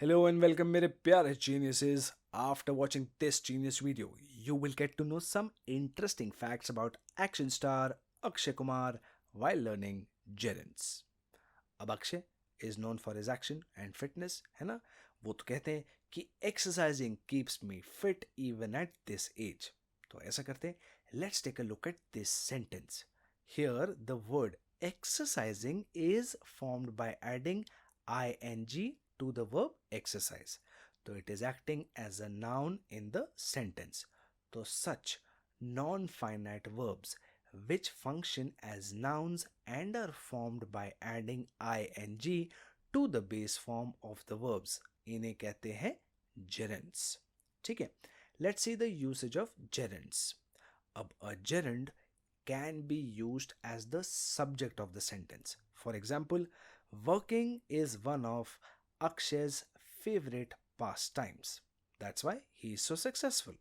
Hello and welcome मेरे प्यारे geniuses. After watching this genius video, you will get to know some interesting facts about action star Akshay Kumar while learning gerunds. अब Akshay is known for his action and fitness, है ना? वो तो कहते हैं कि exercising keeps me fit even at this age. तो ऐसा करते हैं, let's take a look at this sentence. Here the word exercising is formed by adding ing to the verb exercise. So it is acting as a noun in the sentence. So such non-finite verbs which function as nouns and are formed by adding ing to the base form of the verbs, इन्हें कहते हैं gerunds. ठीक है, let's see the usage of gerunds. अब a gerund can be used as the subject of the sentence. For example, working is one of Akshay's favorite pastimes. That's why he is so successful.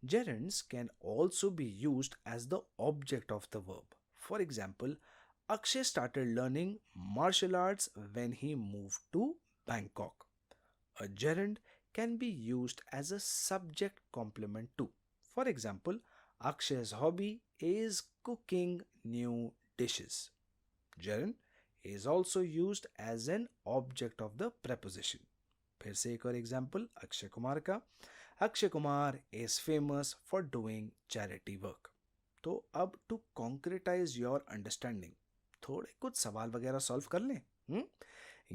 Gerunds can also be used as the object of the verb. For example, Akshay started learning martial arts when he moved to Bangkok. A gerund can be used as a subject complement too. For example, Akshay's hobby is cooking new dishes. Gerund is also used as an object of the preposition. फिर से एक और example Akshay Kumar का. Akshay Kumar is famous for doing charity work. तो अब to concretize your understanding, थोड़े कुछ सवाल वगैरह सॉल्व कर लें.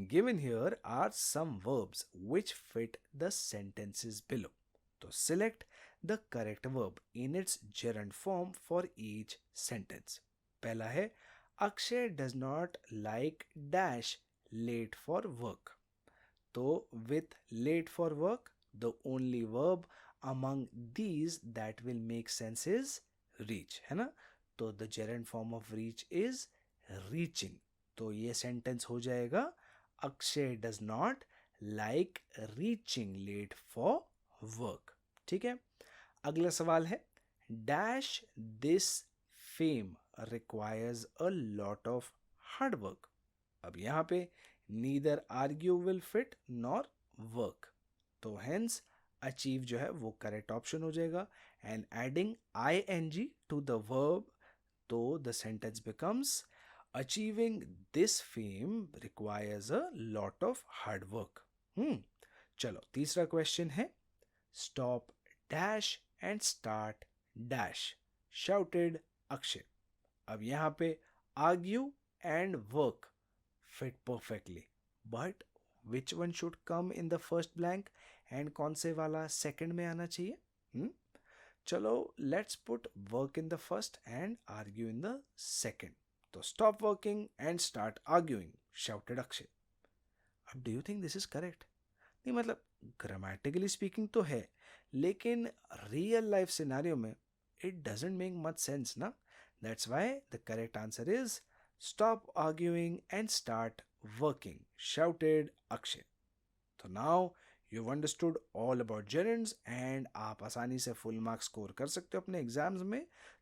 Given here are some verbs which fit the sentences below. तो select the correct verb in its gerund form for each sentence. पहला है Akshay does not like dash late for work. So with late for work, the only verb among these that will make sense is reach, है ना? तो the gerund form of reach is reaching. तो ये sentence हो जाएगा Akshay does not like reaching late for work. ठीक है, अगला सवाल है dash this fame requires a lot of hard work. अब यहाँ पे neither argue will fit nor work. तो hence achieve जो है वो correct option हो जाएगा. And adding ing to the verb, तो the sentence becomes achieving this fame requires a lot of hard work. चलो तीसरा क्वेश्चन है stop dash and start dash shouted Akshay. अब यहाँ पे argue and work fit perfectly, but which one should come in the first blank and कौन से वाला second में आना चाहिए? चलो let's put work in the first and argue in the second. तो stop working and start arguing shouted Akshay. अब do you think this is correct? नहीं, मतलब grammatically speaking तो है, लेकिन real life scenario में it doesn't make much sense ना. That's why the correct answer is stop arguing and start working shouted Akshay. So now you've understood all about gerunds and आप आसानी से full marks score कर सकते हो अपने exams में.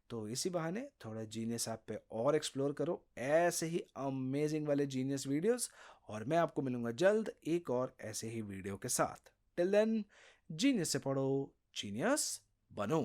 तो इसी बहाने थोड़ा जीनियस ऐप पे और एक्सप्लोर करो ऐसे ही अमेजिंग वाले जीनियस वीडियोस, और मैं आपको मिलूंगा जल्द एक और ऐसे ही वीडियो के साथ. टिल देन जीनियस से पढ़ो, जीनियस बनो.